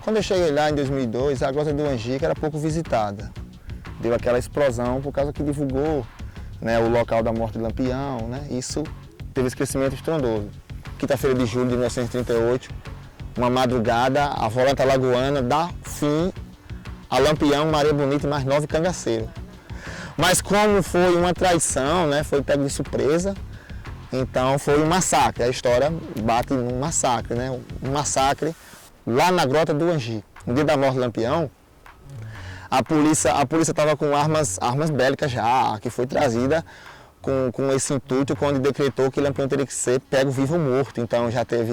Quando eu cheguei lá em 2002, a Grota do Angico era pouco visitada. Deu aquela explosão por causa que divulgou, né, o local da morte de Lampião, né? Isso teve esse crescimento estrondoso. Quinta-feira de julho de 1938, uma madrugada, a volanta alagoana dá fim a Lampião, Maria Bonita e mais 9 cangaceiros. Mas como foi uma traição, né, foi pego de surpresa, então foi um massacre. A história bate num massacre, né? Um massacre lá na Grota do Angico. No dia da morte de Lampião, a polícia estava com armas bélicas já, que foi trazida com esse intuito, quando decretou que Lampião teria que ser pego vivo ou morto. Então já teve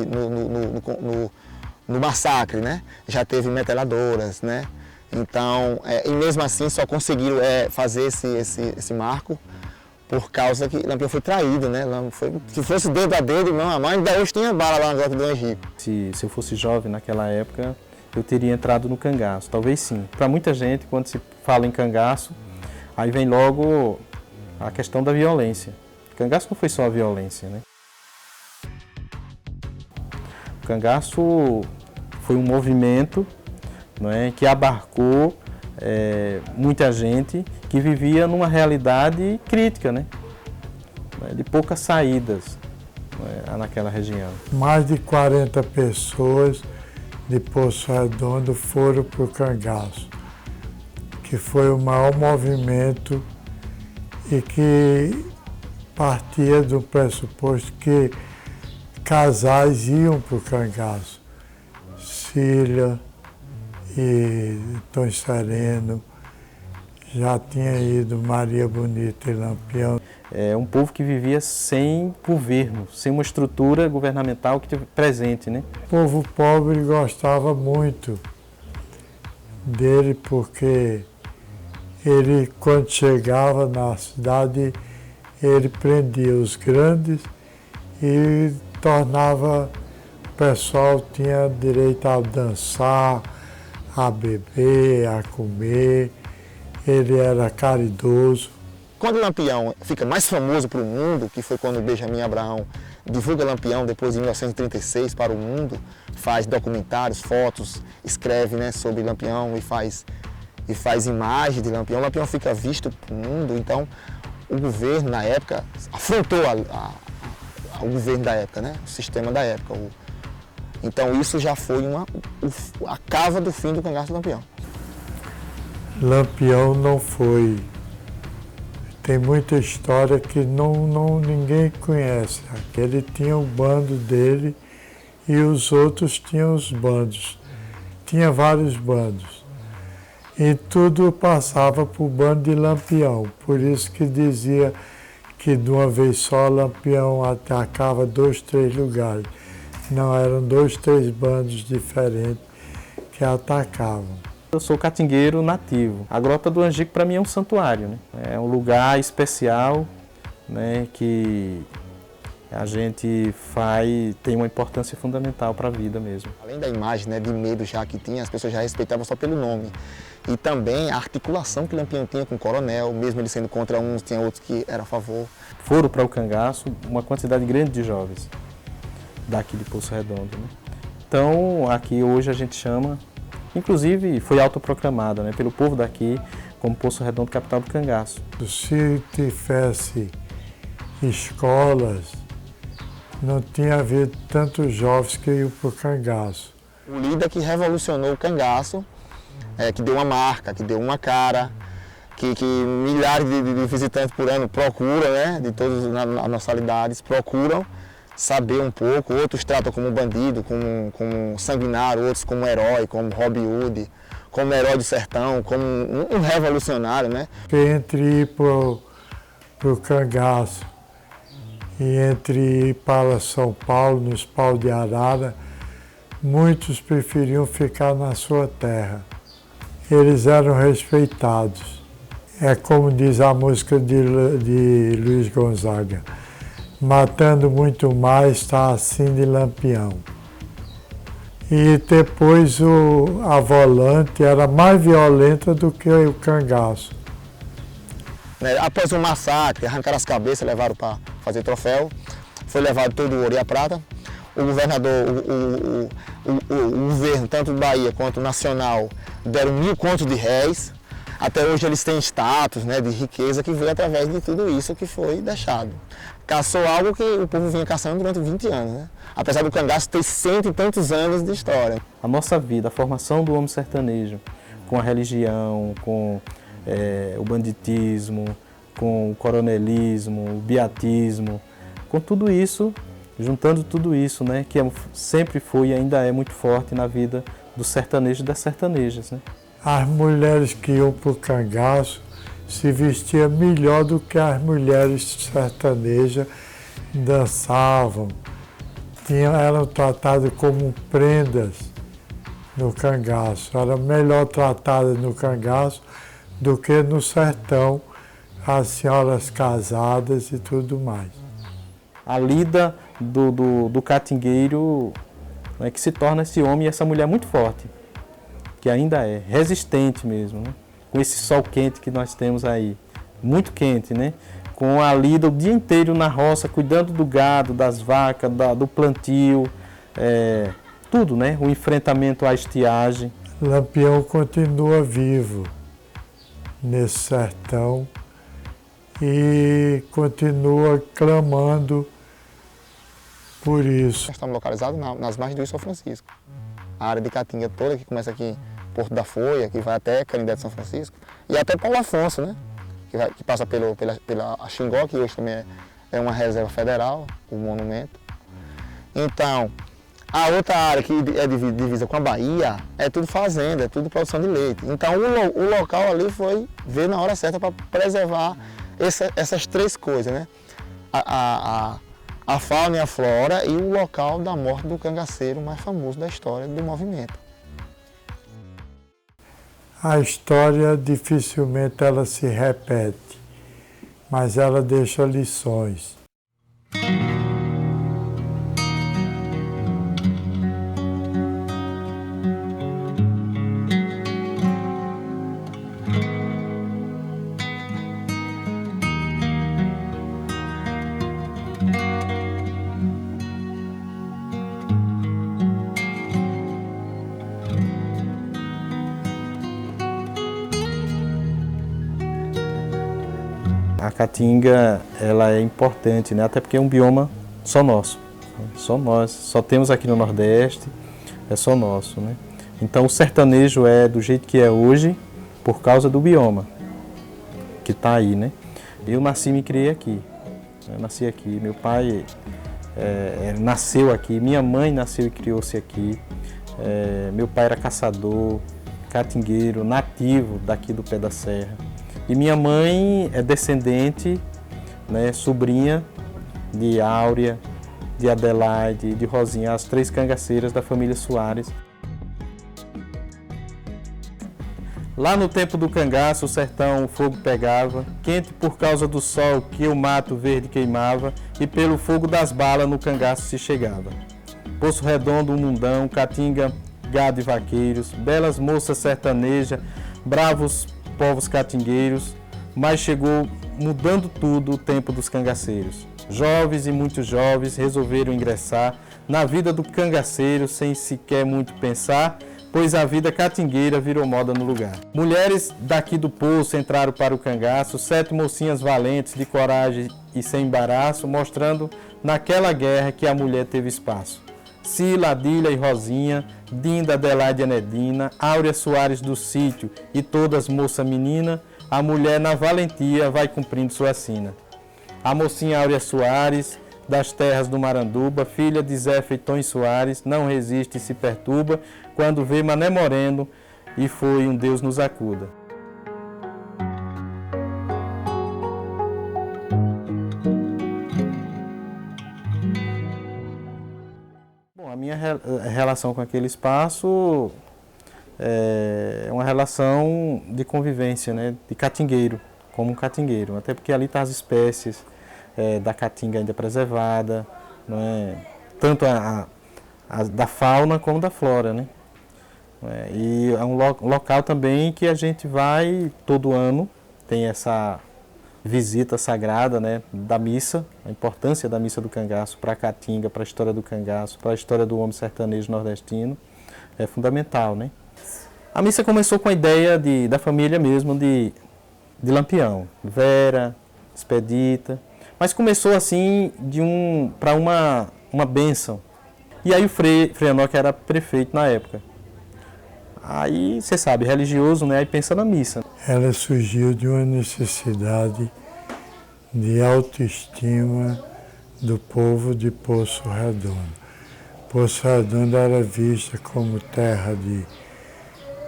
no massacre, né? Já teve metralhadoras, né? Então, e mesmo assim só conseguiram fazer esse marco por causa que Lampião foi traído, né? Se fosse dedo a dedo, mão a mão, ainda hoje tinha bala lá na Grota do Angico. Se eu fosse jovem naquela época, eu teria entrado no cangaço, talvez sim. Para muita gente, quando se fala em cangaço, aí vem logo a questão da violência. Cangaço não foi só a violência, né? O cangaço foi um movimento, não é, que abarcou muita gente que vivia numa realidade crítica, né? De poucas saídas, naquela região. Mais de 40 pessoas de Poço Redondo foram para o cangaço, que foi o maior movimento e que partia do pressuposto que casais iam para o cangaço. Cília e Tom Sereno, já tinha ido Maria Bonita e Lampião. É um povo que vivia sem governo, sem uma estrutura governamental que presente, né? O povo pobre gostava muito dele porque ele, quando chegava na cidade, ele prendia os grandes e tornava o pessoal tinha direito a dançar, a beber, a comer. Ele era caridoso. Quando Lampião fica mais famoso para o mundo, que foi quando Benjamin Abraão divulga Lampião depois de 1936 para o mundo, faz documentários, fotos, escreve, né, sobre Lampião e faz imagem de Lampião. Lampião fica visto para o mundo, então o governo na época afrontou o governo da época, né, o sistema da época. Então isso já foi a cava do fim do cangaço de Lampião. Lampião não foi. Tem muita história que ninguém conhece. Ele tinha o bando dele e os outros tinham os bandos. Tinha vários bandos. E tudo passava para o bando de Lampião. Por isso que dizia que de uma vez só Lampião atacava 2, 3 lugares. Não, eram 2, 3 bandos diferentes que atacavam. Eu sou catingueiro nativo. A Grota do Angico para mim é um santuário, né? É um lugar especial, né, que a gente tem uma importância fundamental para a vida mesmo. Além da imagem, né, de medo já que tinha, as pessoas já respeitavam só pelo nome. E também a articulação que Lampião tinha com o coronel, mesmo ele sendo contra uns, tinha outros que eram a favor. Foram para o cangaço uma quantidade grande de jovens daqui de Poço Redondo, né? Então aqui hoje a gente chama, inclusive foi autoproclamada, né, pelo povo daqui como Poço Redondo, capital do cangaço. Se tivesse escolas, não tinha havido tantos jovens que iam para o cangaço. O líder que revolucionou o cangaço, que deu uma marca, que deu uma cara, que milhares de visitantes por ano procuram, né, de todas as nacionalidades, procuram saber um pouco. Outros tratam como bandido, como sanguinário, outros como herói, como Robin Hood, como herói do sertão, como um revolucionário, né? Entre ir para o Cangaço e entre ir para São Paulo, nos Paus de Arara, muitos preferiam ficar na sua terra. Eles eram respeitados. É como diz a música de Luiz Gonzaga, matando muito mais, está assim de Lampião. E depois a volante era mais violenta do que o Cangaço. Após o massacre, arrancaram as cabeças, levaram para fazer troféu, foi levado todo o ouro e a prata. O governador, o governo, tanto do Bahia quanto nacional, deram 1.000 contos de réis. Até hoje eles têm status, né, de riqueza que veio através de tudo isso que foi deixado. Caçou algo que o povo vinha caçando durante 20 anos, né? Apesar do cangaço ter 100 e tantos anos de história. A nossa vida, a formação do homem sertanejo, com a religião, com o banditismo, com o coronelismo, o beatismo, com tudo isso, juntando tudo isso, né, que sempre foi e ainda é muito forte na vida do sertanejo e das sertanejas, né? As mulheres que iam para o cangaço se vestiam melhor do que as mulheres sertanejas, dançavam, eram tratadas como prendas no cangaço, eram melhor tratadas no cangaço do que no sertão, as senhoras casadas e tudo mais. A lida do catingueiro, né, que se torna esse homem e essa mulher muito forte, que ainda é resistente mesmo, né? Com esse sol quente que nós temos aí, muito quente, né? Com a lida o dia inteiro na roça, cuidando do gado, das vacas, do plantio, tudo, né? O enfrentamento à estiagem. Lampião continua vivo nesse sertão e continua clamando por isso. Nós estamos localizados nas margens do Rio São Francisco. A área de Caatinga toda, que começa aqui em Porto da Folha, que vai até Canindé de São Francisco, e até Paulo Afonso, né? Que passa pela Xingó, que hoje também é uma reserva federal, o monumento. Então, a outra área que é divisa com a Bahia é tudo fazenda, é tudo produção de leite. Então, o local ali foi ver na hora certa para preservar essas três coisas, né? A fauna e a flora e o local da morte do cangaceiro mais famoso da história do movimento. A história dificilmente ela se repete, mas ela deixa lições. A Caatinga, ela é importante, né? Até porque é um bioma só nosso, só nós, só temos aqui no Nordeste, é só nosso, né? Então o sertanejo é do jeito que é hoje por causa do bioma que está aí, né? Eu nasci e me criei aqui, eu nasci aqui, meu pai nasceu aqui, minha mãe nasceu e criou-se aqui, meu pai era caçador, catingueiro, nativo daqui do Pé da Serra. E minha mãe é descendente, né, sobrinha de Áurea, de Adelaide, de Rosinha, as três cangaceiras da família Soares. Lá no tempo do cangaço, o sertão, o fogo pegava, quente por causa do sol que o mato verde queimava, e pelo fogo das balas no cangaço se chegava. Poço Redondo, um mundão, Caatinga, gado e vaqueiros, belas moças sertanejas, bravos povos catingueiros, mas chegou mudando tudo o tempo dos cangaceiros. Jovens e muitos jovens resolveram ingressar na vida do cangaceiro sem sequer muito pensar, pois a vida catingueira virou moda no lugar. Mulheres daqui do poço entraram para o cangaço, 7 mocinhas valentes de coragem e sem embaraço, mostrando naquela guerra que a mulher teve espaço. Cila, Adília e Rosinha, Dinda, Adelaide e Anedina, Áurea Soares do sítio e todas moça menina, a mulher na valentia vai cumprindo sua sina. A mocinha Áurea Soares, das terras do Maranduba, filha de Zé Feitões Soares, não resiste e se perturba quando vê Mané Moreno e foi um Deus nos acuda. Bom, a minha relação com aquele espaço é uma relação de convivência, né, de catingueiro, como um catingueiro, até porque ali estão as espécies da caatinga ainda preservada, não é? Tanto da fauna como da flora, né? E é um local também que a gente vai todo ano, tem essa visita sagrada, né, da missa, a importância da missa do cangaço para a caatinga, para a história do cangaço, para a história do homem sertanejo nordestino, é fundamental, né? A missa começou com a ideia da família mesmo de Lampião, Vera, Expedita, mas começou assim para uma bênção. E aí o Frei Enoque era prefeito na época. Aí, você sabe, religioso, né? Aí pensa na missa. Ela surgiu de uma necessidade de autoestima do povo de Poço Redondo. Poço Redondo era vista como terra de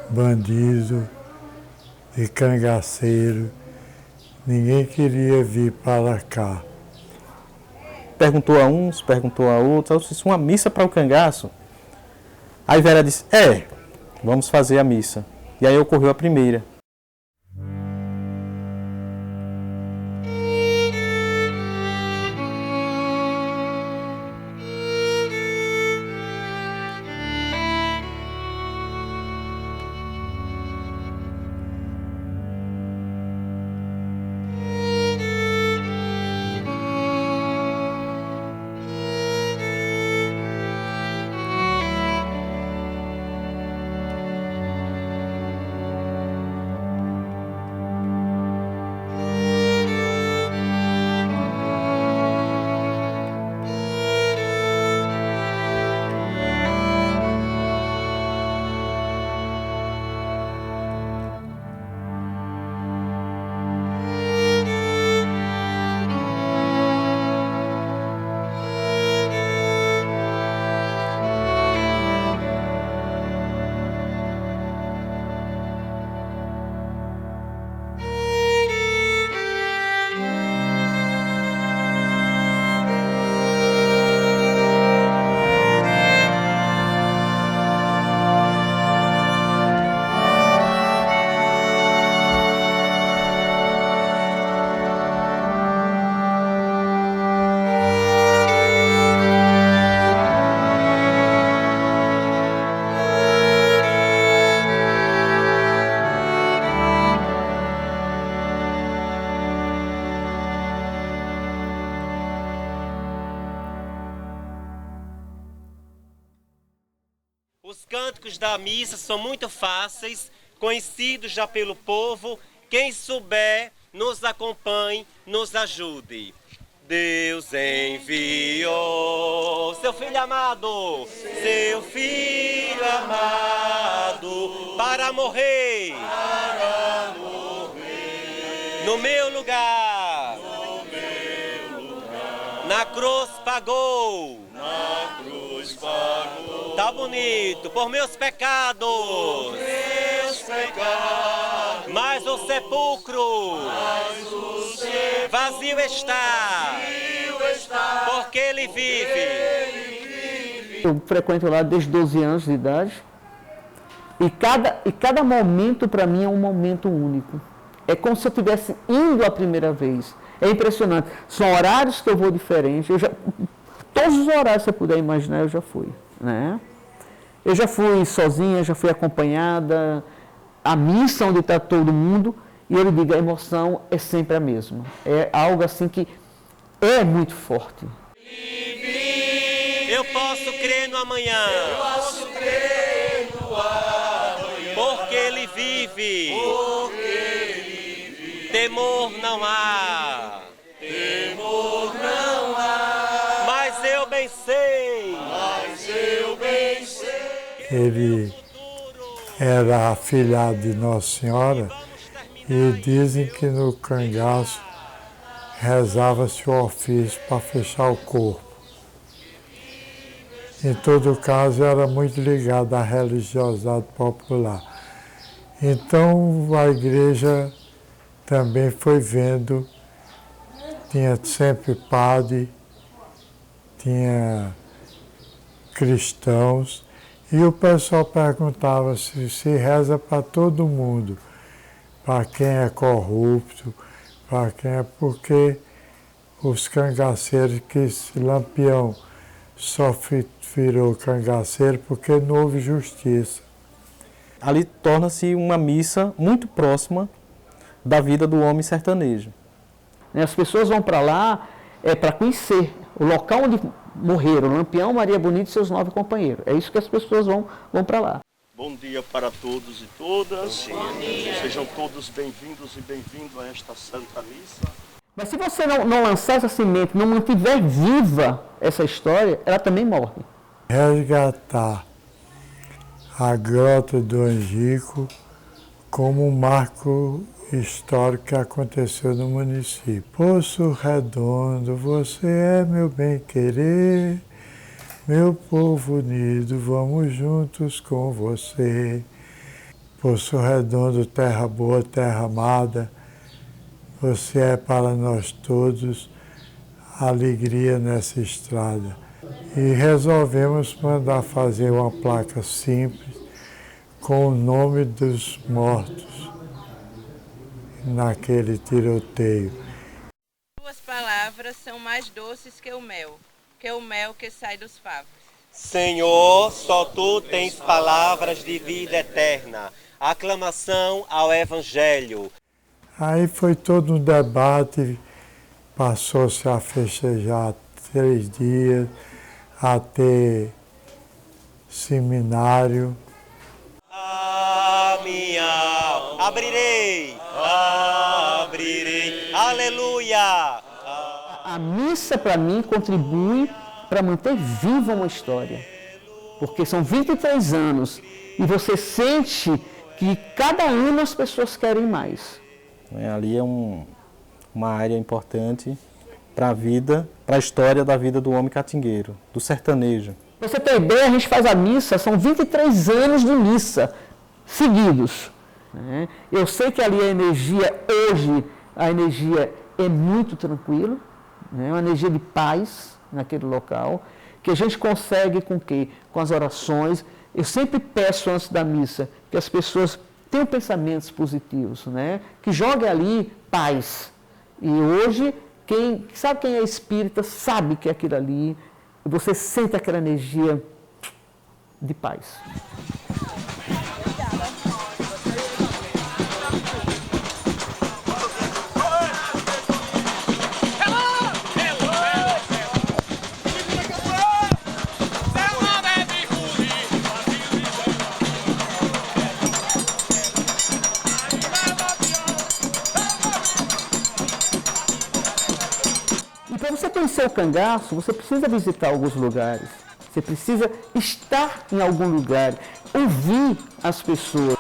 bandido, de cangaceiro. Ninguém queria vir para cá. Perguntou a uns, perguntou a outros, isso é uma missa para o cangaço? Aí Vera disse, vamos fazer a missa. E aí ocorreu a primeira. Os cânticos da missa são muito fáceis, conhecidos já pelo povo. Quem souber, nos acompanhe, nos ajude. Deus enviou seu Filho amado, seu Filho amado, para morrer, no meu lugar, na cruz pagou, tá bonito, por meus pecados, mas o sepulcro vazio está, porque ele vive. Eu frequento lá desde 12 anos de idade e cada momento para mim é um momento único. É como se eu estivesse indo a primeira vez. É impressionante. São horários que eu vou diferente. Todos os horários que você puder imaginar, eu já fui, né? Eu já fui sozinha, já fui acompanhada. A missa onde está todo mundo, e eu lhe digo, a emoção é sempre a mesma. É algo assim que é muito forte. Eu posso crer no amanhã. Porque ele vive. Temor não há. Mas eu bem sei. Ele era afilhado de Nossa Senhora e dizem que no cangaço rezava-se o ofício para fechar o corpo. Em todo caso, era muito ligado à religiosidade popular. Então a igreja também foi vendo, tinha sempre padre, tinha cristãos, e o pessoal perguntava se reza para todo mundo, para quem é corrupto, para quem é porque os cangaceiros, que esse Lampião só virou cangaceiro porque não houve justiça. Ali torna-se uma missa muito próxima da vida do homem sertanejo. As pessoas vão para lá para conhecer o local onde morreram Lampião, Maria Bonita e seus 9 companheiros. É isso que as pessoas vão para lá. Bom dia para todos e todas. Sejam todos bem-vindos e bem-vindos a esta Santa Missa. Mas se você não lançar essa semente, não mantiver viva essa história, ela também morre. Resgatar a Grota do Angico como um marco histórico que aconteceu no município. Poço Redondo, você é meu bem-querer, meu povo unido, vamos juntos com você. Poço Redondo, terra boa, terra amada, você é para nós todos alegria nessa estrada. E resolvemos mandar fazer uma placa simples com o nome dos mortos naquele tiroteio. Suas palavras são mais doces que o mel que sai dos favos. Senhor, só Tu tens palavras de vida eterna. Aclamação ao Evangelho. Aí foi todo um debate, passou-se a festejar 3 dias, a ter seminário. Minha alma abrirei, aleluia. A missa, para mim, contribui para manter viva uma história. Porque são 23 anos e você sente que cada ano as pessoas querem mais. Ali é uma área importante para a vida, para a história da vida do homem catingueiro, do sertanejo. Pra você ter ideia, a gente faz a missa, são 23 anos de missa seguidos. Eu sei que ali a energia, hoje, a energia é muito tranquila, uma energia de paz naquele local, que a gente consegue com o quê? Com as orações. Eu sempre peço antes da missa que as pessoas tenham pensamentos positivos, que joguem ali paz. E hoje, quem é espírita sabe que é aquilo ali, você sente aquela energia de paz. Para você conhecer o cangaço, você precisa visitar alguns lugares. Você precisa estar em algum lugar, ouvir as pessoas.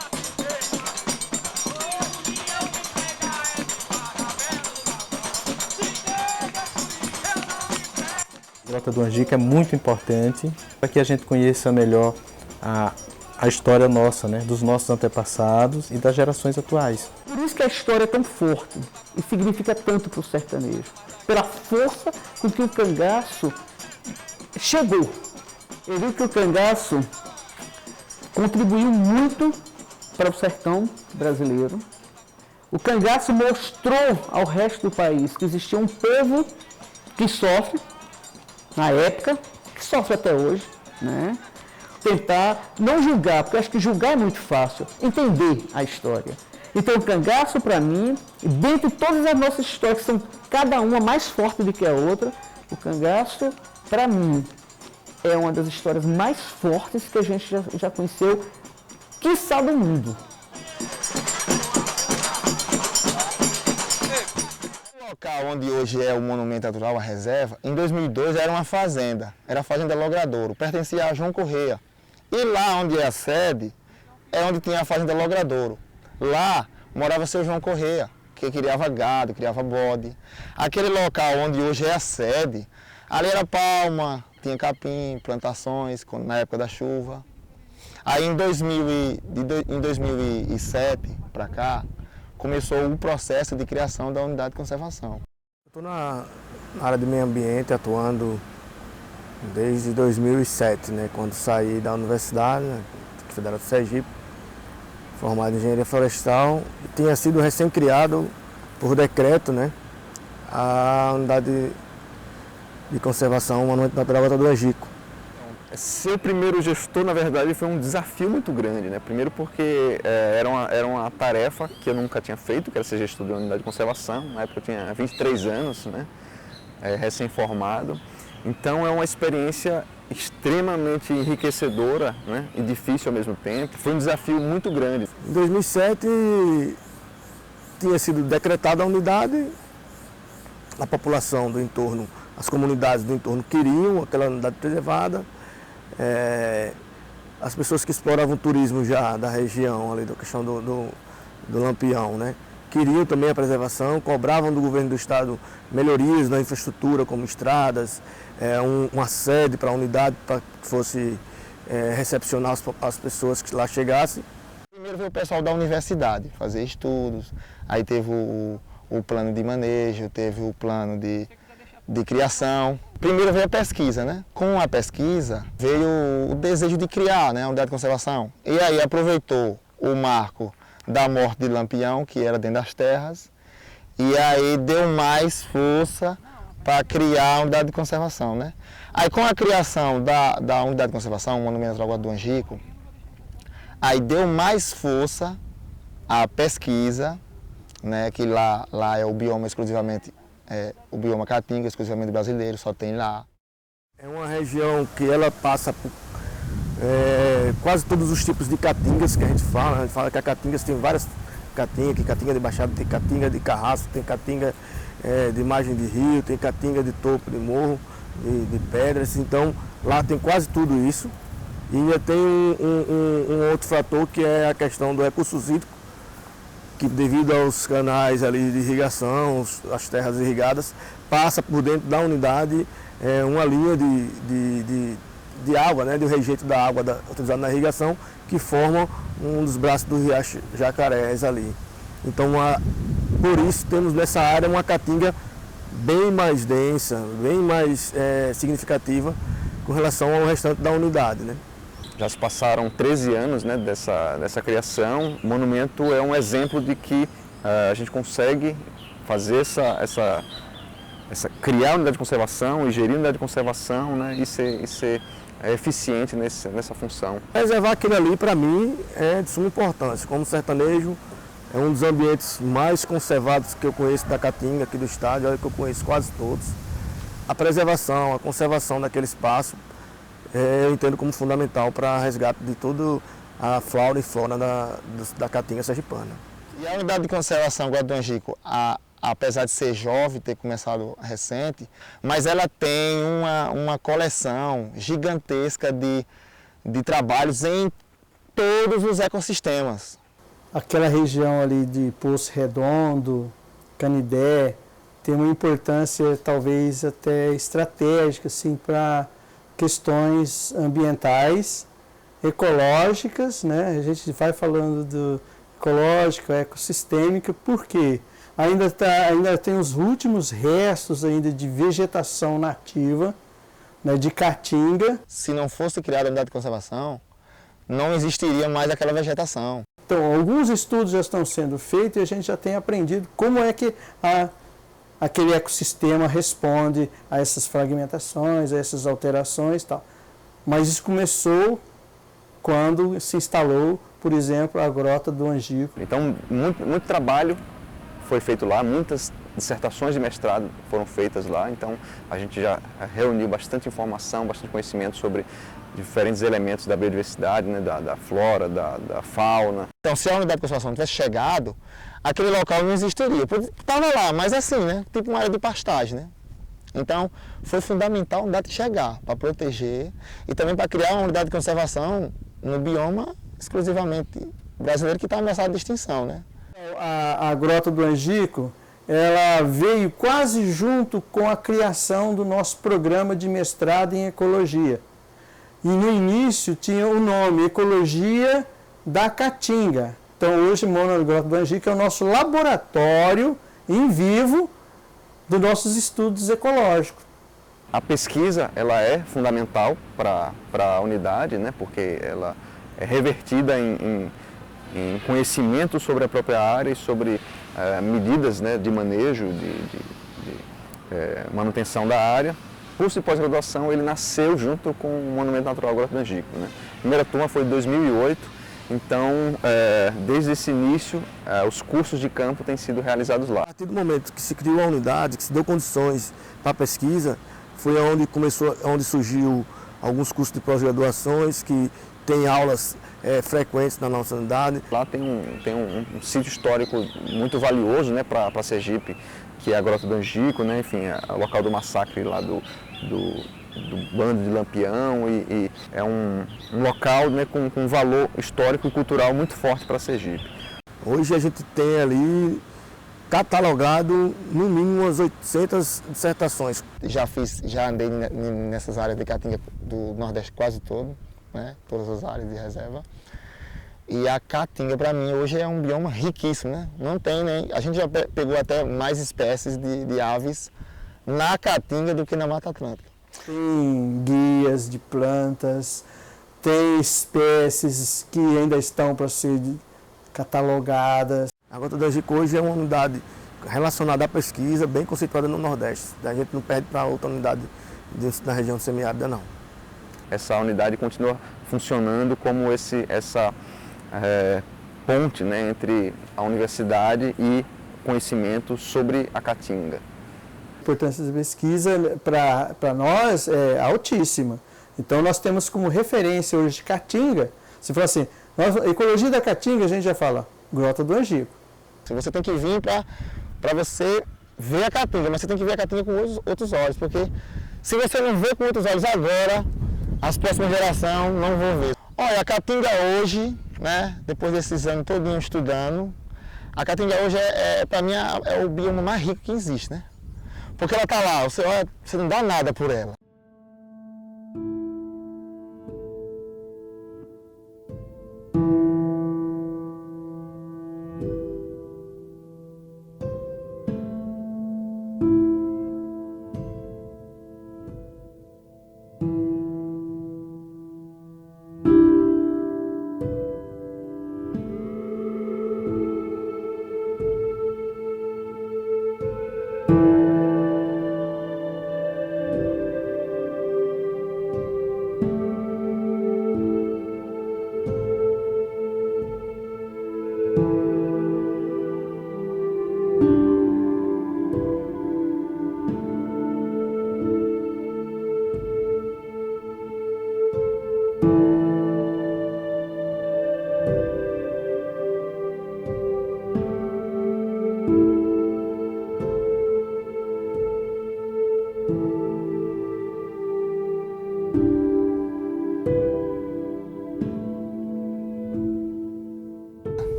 A Grota do Angico é muito importante para que a gente conheça melhor a história nossa, dos nossos antepassados e das gerações atuais. Por isso que a história é tão forte e significa tanto para o sertanejo. Pela força com que o cangaço chegou. Eu vi que o cangaço contribuiu muito para o sertão brasileiro. O cangaço mostrou ao resto do país que existia um povo que sofre, na época, que sofre até hoje, Tentar não julgar, porque eu acho que julgar é muito fácil, entender a história. Então o cangaço, para mim, dentre todas as nossas histórias, que são cada uma mais forte do que a outra, o cangaço, para mim, é uma das histórias mais fortes que a gente já conheceu, quiçá do mundo. O local onde hoje é o Monumento Natural, a reserva, em 2002 era uma fazenda, era a Fazenda Logradouro, pertencia a João Correia. E lá onde é a sede, é onde tinha a Fazenda Logradouro. Lá morava seu João Correia, que criava gado, criava bode. Aquele local onde hoje é a sede, ali era palma, tinha capim, plantações, na época da chuva. Aí em 2007 para cá, começou o processo de criação da unidade de conservação. Estou na área de meio ambiente atuando desde 2007, né, quando saí da universidade, né, Federal do Sergipe, formado em engenharia florestal, e tinha sido recém-criado por decreto, né, a unidade de conservação Monumento Natural Grota do Angico. Ser o primeiro gestor, na verdade, foi um desafio muito grande, né? Primeiro porque era uma tarefa que eu nunca tinha feito, que era ser gestor de uma unidade de conservação. Na época eu tinha 23 anos, né? Recém-formado. Então é uma experiência extremamente enriquecedora, né? E difícil ao mesmo tempo. Foi um desafio muito grande. Em 2007 tinha sido decretada a unidade, a população do entorno, as comunidades do entorno queriam aquela unidade preservada. As pessoas que exploravam o turismo já da região, ali da questão do Lampião, né, queriam também a preservação, cobravam do governo do estado melhorias na infraestrutura, como estradas, uma sede para a unidade para que fosse recepcionar as pessoas que lá chegassem. Primeiro veio o pessoal da universidade fazer estudos, aí teve o plano de manejo, teve o plano de criação. Primeiro veio a pesquisa, né? Com a pesquisa veio o desejo de criar, né, a unidade de conservação. E aí aproveitou o marco da morte de Lampião, que era dentro das terras, e aí deu mais força para criar a unidade de conservação, né? Aí com a criação da unidade de conservação, o Monumento Natural Grota do Angico, aí deu mais força à pesquisa, né, que lá é o bioma exclusivamente, o bioma caatinga, exclusivamente brasileiro, só tem lá. É uma região que ela passa por quase todos os tipos de caatingas que a gente fala que a caatingas tem várias caatingas, tem caatinga de baixada, tem caatinga de carrasco, tem caatinga de margem de rio, tem caatinga de topo de morro, de pedras, então lá tem quase tudo isso. E ainda tem um outro fator que é a questão do recurso hídrico, que devido aos canais ali de irrigação, as terras irrigadas, passa por dentro da unidade uma linha de água, né, do rejeito da água utilizada na irrigação, que forma um dos braços do riacho Jacarés ali. Então, por isso temos nessa área uma caatinga bem mais densa, bem mais significativa com relação ao restante da unidade, né? Já se passaram 13 anos, né, dessa criação. O monumento é um exemplo de que a gente consegue fazer criar a unidade de conservação e gerir a unidade de conservação, né, e ser eficiente nessa função. Preservar aquilo ali, para mim, é de suma importância. Como sertanejo, é um dos ambientes mais conservados que eu conheço da Caatinga, aqui do estado, olha que eu conheço quase todos. A preservação, a conservação daquele espaço, eu entendo como fundamental para resgate de toda a fauna e flora da Caatinga sergipana. E a unidade de conservação Grota do Angico, apesar de ser jovem, ter começado recente, mas ela tem uma coleção gigantesca de trabalhos em todos os ecossistemas. Aquela região ali de Poço Redondo, Canidé, tem uma importância talvez até estratégica assim, para questões ambientais, ecológicas, né? A gente vai falando do ecológico, ecossistêmica, porque ainda tem os últimos restos ainda de vegetação nativa, né, de caatinga. Se não fosse criada a unidade de conservação, não existiria mais aquela vegetação. Então, alguns estudos já estão sendo feitos e a gente já tem aprendido como é que aquele ecossistema responde a essas fragmentações, a essas alterações e tal. Mas isso começou quando se instalou, por exemplo, a Grota do Angico. Então, muito trabalho foi feito lá, muitas dissertações de mestrado foram feitas lá, então a gente já reuniu bastante informação, bastante conhecimento sobre diferentes elementos da biodiversidade, né, da flora, da fauna. Então, se a unidade de conservação tivesse chegado, aquele local não existiria. Estava lá, mas assim, né, tipo uma área de pastagem, né? Então, foi fundamental a unidade chegar para proteger e também para criar uma unidade de conservação no bioma exclusivamente brasileiro que está ameaçado de extinção, né? A Grota do Angico, ela veio quase junto com a criação do nosso programa de mestrado em ecologia. E no início tinha o nome Ecologia da Caatinga. Então hoje Grota do Angico é o nosso laboratório em vivo dos nossos estudos ecológicos. A pesquisa ela é fundamental para a unidade, né, porque ela é revertida em conhecimento sobre a própria área e sobre medidas, né, de manejo, de manutenção da área. O curso de pós-graduação ele nasceu junto com o Monumento Natural Grota do Angico, né? A primeira turma foi em 2008, então desde esse início os cursos de campo têm sido realizados lá. A partir do momento que se criou a unidade, que se deu condições para a pesquisa, foi onde surgiu alguns cursos de pós-graduações que tem aulas frequentes na nossa unidade. Lá tem um sítio histórico muito valioso, né, para Sergipe, que é a Grota do Angico, né, enfim, é o local do massacre lá do bando de Lampião e é um local, né, com um valor histórico e cultural muito forte para Sergipe. Hoje a gente tem ali catalogado no mínimo umas 800 dissertações. Já andei nessas áreas de Caatinga do Nordeste quase todo, né, todas as áreas de reserva. E a Caatinga, para mim, hoje é um bioma riquíssimo, né? Não tem nem... A gente já pegou até mais espécies de aves na Caatinga do que na Mata Atlântica. Tem guias de plantas, tem espécies que ainda estão para ser catalogadas. A Grota do Angico hoje é uma unidade relacionada à pesquisa, bem conceituada no Nordeste. A gente não perde para outra unidade na região semiárida, não. Essa unidade continua funcionando como essa ponte, né, entre a universidade e conhecimento sobre a Caatinga. A importância da pesquisa para nós é altíssima. Então nós temos como referência hoje de Caatinga, se for assim, ecologia da Caatinga, a gente já fala Grota do Angico. Você tem que vir para você ver a Caatinga, mas você tem que ver a Caatinga com outros olhos, porque se você não vê com outros olhos agora, as próximas gerações não vão ver. Olha, a Caatinga hoje, né, depois desses anos todinho estudando, a Caatinga hoje para mim é o bioma mais rico que existe, né? Porque ela está lá, você não dá nada por ela.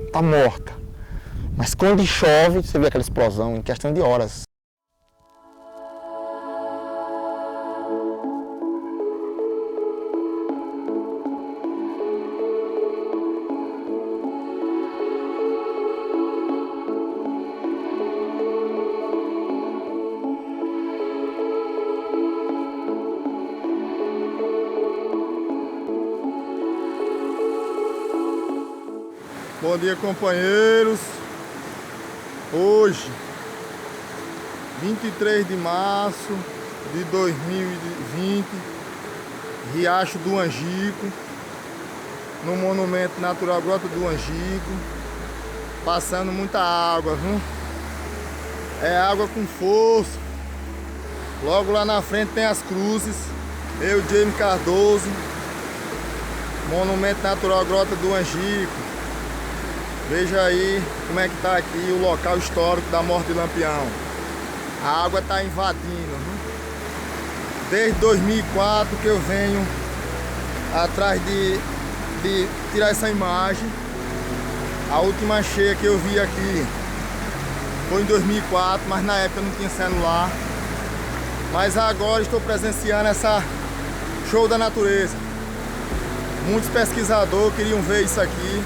Está morta, mas quando chove, você vê aquela explosão em questão de horas. Bom dia, companheiros. Hoje, 23 de março de 2020, Riacho do Angico, no Monumento Natural Grota do Angico, passando muita água, viu? É água com força. Logo lá na frente tem as cruzes. Eu, Jaime Cardoso, Monumento Natural Grota do Angico. Veja aí como é que está aqui o local histórico da morte de Lampião. A água está invadindo. Desde 2004 que eu venho atrás de tirar essa imagem. A última cheia que eu vi aqui foi em 2004, mas na época não tinha celular. Mas agora estou presenciando essa show da natureza. Muitos pesquisadores queriam ver isso aqui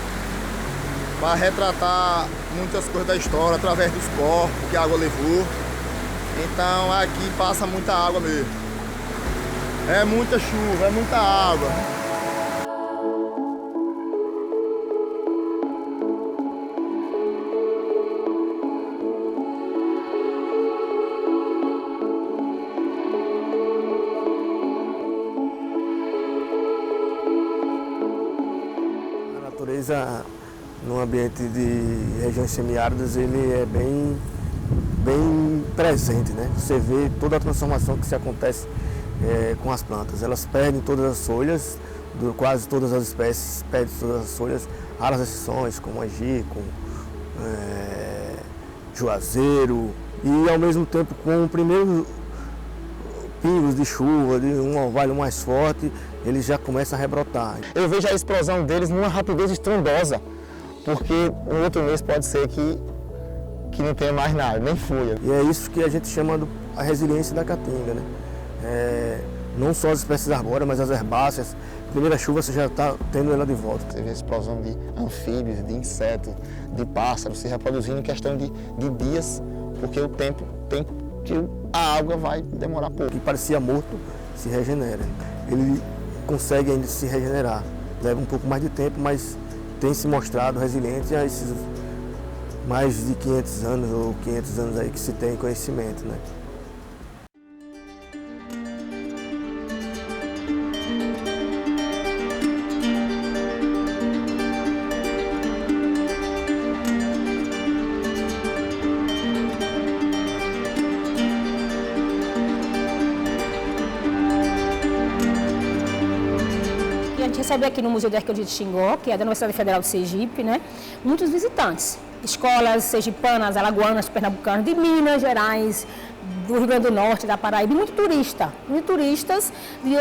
para retratar muitas coisas da história através dos corpos que a água levou. Então aqui passa muita água mesmo. É muita chuva, é muita água. A natureza, no ambiente de regiões semiáridas, ele é bem presente, né? Você vê toda a transformação que se acontece com as plantas. Elas perdem todas as folhas, quase todas as espécies perdem todas as folhas, raras exceções como angico, juazeiro, e ao mesmo tempo com o primeiro pingos de chuva, de um orvalho mais forte, eles já começam a rebrotar. Eu vejo a explosão deles numa rapidez estrondosa, porque no outro mês pode ser que não tenha mais nada, nem folha. E é isso que a gente chama a resiliência da caatinga, né? Não só as espécies arbóreas, mas as herbáceas. Primeira chuva você já está tendo ela de volta. Você vê a explosão de anfíbios, de insetos, de pássaros se reproduzindo em questão de dias, porque o tempo tem que a água vai demorar pouco. O que parecia morto se regenera. Ele consegue ainda se regenerar. Leva um pouco mais de tempo, mas tem se mostrado resiliente a esses mais de 500 anos ou 500 anos aí que se tem conhecimento, né? A gente recebe aqui no Museu de Arqueologia de Xingó, que é da Universidade Federal de Sergipe, né, muitos visitantes. Escolas sergipanas, alagoanas, pernambucanas, de Minas Gerais, do Rio Grande do Norte, da Paraíba, e muito turistas de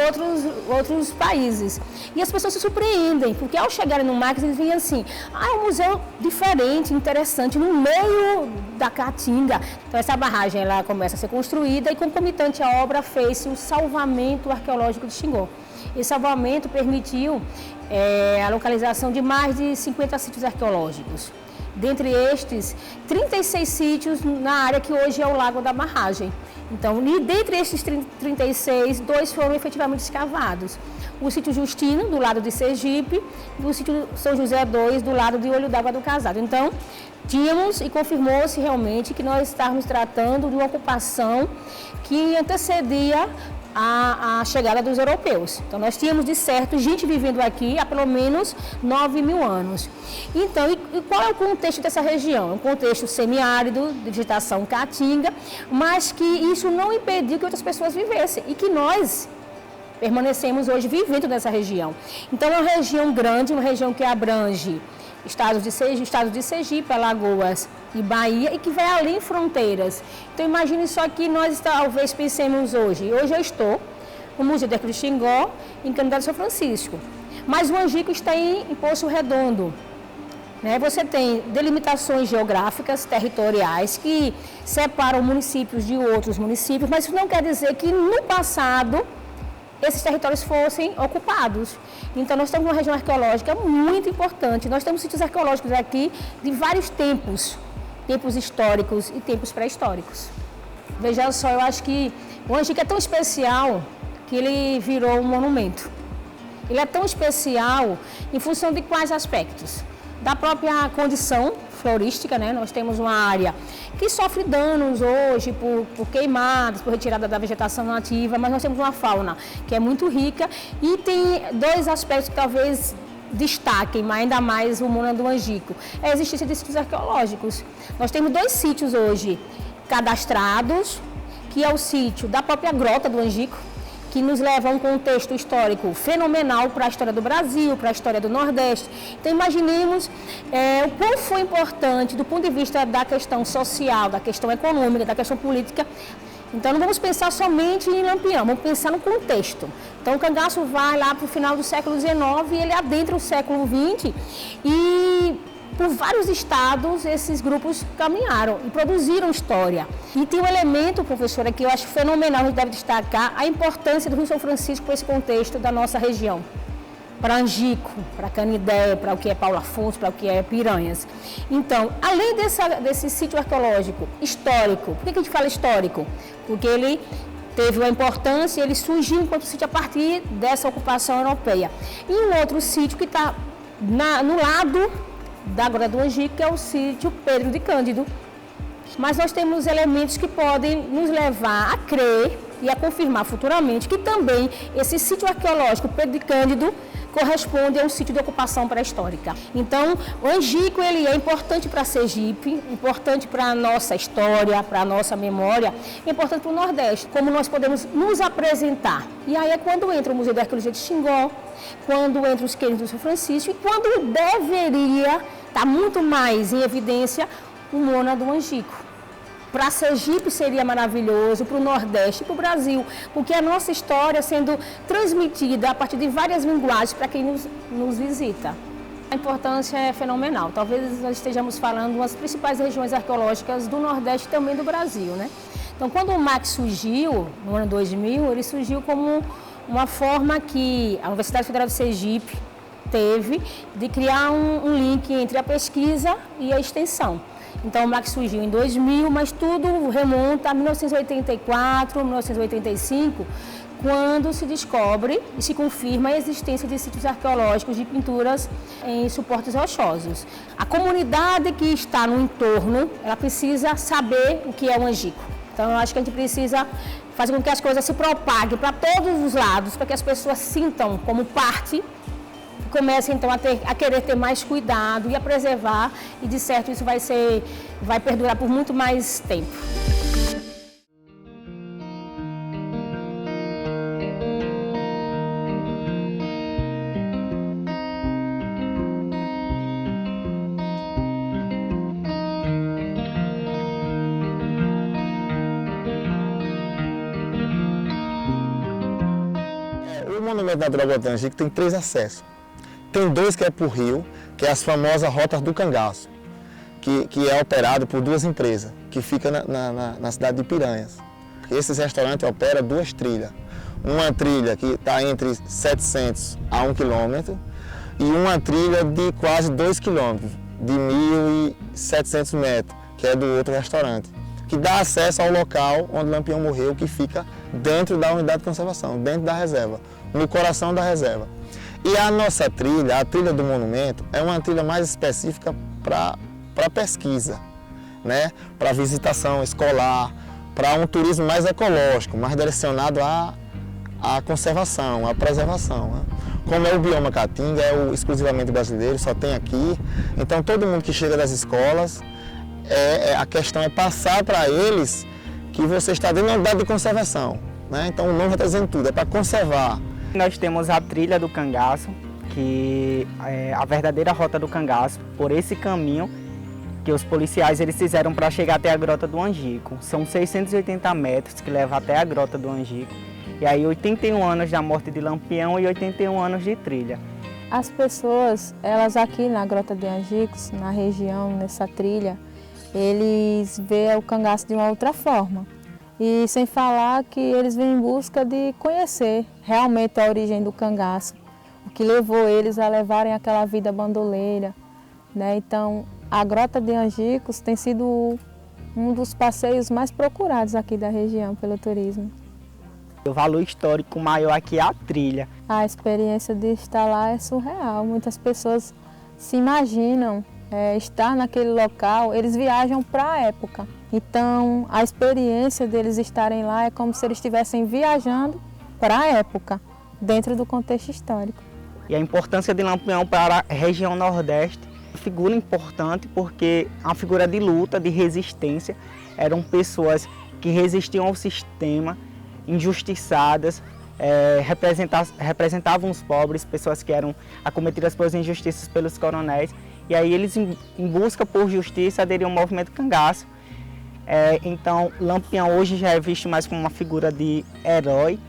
outros países. E as pessoas se surpreendem, porque ao chegarem no Marques, eles veem assim, é um museu diferente, interessante, no meio da Caatinga. Então essa barragem ela começa a ser construída e concomitante à obra fez-se o salvamento arqueológico de Xingó. Esse salvamento permitiu a localização de mais de 50 sítios arqueológicos. Dentre estes, 36 sítios na área que hoje é o Lago da Barragem. Então, dentre estes 36, 2 foram efetivamente escavados. O sítio Justino, do lado de Sergipe, e o sítio São José 2, do lado de Olho d'Água do Casado. Então, tínhamos e confirmou-se realmente que nós estávamos tratando de uma ocupação que antecedia a chegada dos europeus. Então, nós tínhamos, de certo, gente vivendo aqui há pelo menos 9.000 anos. Então, e qual é o contexto dessa região? É um contexto semiárido, de vegetação caatinga, mas que isso não impediu que outras pessoas vivessem e que nós permanecemos hoje vivendo nessa região. Então, é uma região grande, uma região que abrange estados de Sergipe, Alagoas e Bahia, e que vai além fronteiras. Então imagine só que nós talvez pensemos hoje. Hoje eu estou no Museu de Arqueologia de Xingó, em Canidade São Francisco, mas o Angico está em Poço Redondo. Né? Você tem delimitações geográficas, territoriais, que separam municípios de outros municípios, mas isso não quer dizer que no passado esses territórios fossem ocupados. Então, nós temos uma região arqueológica muito importante. Nós temos sítios arqueológicos aqui de vários tempos históricos e tempos pré-históricos. Veja só, eu acho que o Angico é tão especial que ele virou um monumento. Ele é tão especial em função de quais aspectos? Da própria condição florística, né? Nós temos uma área que sofre danos hoje por queimadas, por retirada da vegetação nativa, mas nós temos uma fauna que é muito rica e tem 2 aspectos que talvez destaquem ainda mais o mundo do Angico. É a existência de sítios arqueológicos. Nós temos 2 sítios hoje cadastrados, que é o sítio da própria Grota do Angico, que nos leva a um contexto histórico fenomenal para a história do Brasil, para a história do Nordeste. Então, imaginemos o quão foi importante do ponto de vista da questão social, da questão econômica, da questão política. Então, não vamos pensar somente em Lampião, vamos pensar no contexto. Então, o cangaço vai lá para o final do século XIX e ele adentra o século XX e por vários estados, esses grupos caminharam e produziram história. E tem um elemento, professora, que eu acho fenomenal, a gente deve destacar, a importância do Rio São Francisco para esse contexto da nossa região. para Angico, para Canidé, para o que é Paulo Afonso, para o que é Piranhas. Então, além desse sítio arqueológico histórico, por que a gente fala histórico? Porque ele teve uma importância, ele surgiu enquanto sítio a partir dessa ocupação europeia. E um outro sítio que está no lado da Grota do Angico, que é o sítio Pedro de Cândido. Mas nós temos elementos que podem nos levar a crer e a confirmar futuramente que também esse sítio arqueológico Pedro de Cândido corresponde a um sítio de ocupação pré-histórica. Então, o Angico ele é importante para Sergipe, importante para a nossa história, para a nossa memória, importante para o Nordeste, como nós podemos nos apresentar. E aí é quando entra o Museu da Arqueologia de Xingó, quando entra os cânions do São Francisco e quando deveria estar muito mais em evidência o Mona do Angico. Para Sergipe seria maravilhoso, para o Nordeste e para o Brasil, porque a nossa história sendo transmitida a partir de várias linguagens para quem nos visita. A importância é fenomenal. Talvez nós estejamos falando das principais regiões arqueológicas do Nordeste e também do Brasil, né? Então, quando o MAC surgiu, no ano 2000, ele surgiu como uma forma que a Universidade Federal de Sergipe teve de criar um link entre a pesquisa e a extensão. Então, o MAC surgiu em 2000, mas tudo remonta a 1984, 1985, quando se descobre e se confirma a existência de sítios arqueológicos de pinturas em suportes rochosos. A comunidade que está no entorno, ela precisa saber o que é o Angico. Então, eu acho que a gente precisa fazer com que as coisas se propaguem para todos os lados, para que as pessoas sintam como parte, comecem então a querer ter mais cuidado e a preservar, e de certo isso vai perdurar por muito mais tempo. O Monumento Natural Grota do Angico tem 3 acessos. Tem 2 que é por rio, que é as famosas Rotas do Cangaço, que é operado por 2 empresas, que fica na cidade de Piranhas. Esses restaurantes operam 2 trilhas. Uma trilha que está entre 700 a 1 km e uma trilha de quase 2 km, de 1.700 metros, que é do outro restaurante, que dá acesso ao local onde Lampião morreu, que fica dentro da unidade de conservação, dentro da reserva, no coração da reserva. E a nossa trilha, a trilha do monumento, é uma trilha mais específica para pesquisa, né? Para visitação escolar, para um turismo mais ecológico, mais direcionado à conservação, à preservação, né? Como é o bioma Caatinga, é o exclusivamente brasileiro, só tem aqui. Então todo mundo que chega das escolas, a questão é passar para eles que você está dentro da unidade de conservação, né? Então o nome já está dizendo tudo, é para conservar. Nós temos a trilha do Cangaço, que é a verdadeira rota do Cangaço, por esse caminho que os policiais eles fizeram para chegar até a Grota do Angico. São 680 metros que levam até a Grota do Angico. E aí 81 anos da morte de Lampião e 81 anos de trilha. As pessoas, elas aqui na Grota de Angicos, na região, nessa trilha, eles veem o cangaço de uma outra forma. E sem falar que eles vêm em busca de conhecer realmente a origem do cangaço, o que levou eles a levarem aquela vida bandoleira, né? Então, a Grota de Angicos tem sido um dos passeios mais procurados aqui da região pelo turismo. O valor histórico maior aqui é a trilha. A experiência de estar lá é surreal. Muitas pessoas se imaginam estar naquele local, eles viajam para a época. Então, a experiência deles estarem lá é como se eles estivessem viajando para a época, dentro do contexto histórico. E a importância de Lampião para a região Nordeste, figura importante porque é uma figura de luta, de resistência. Eram pessoas que resistiam ao sistema, injustiçadas, representavam os pobres, pessoas que eram acometidas pelas injustiças pelos coronéis. E aí eles, em busca por justiça, aderiam ao movimento cangaço. Então, Lampião hoje já é visto mais como uma figura de herói,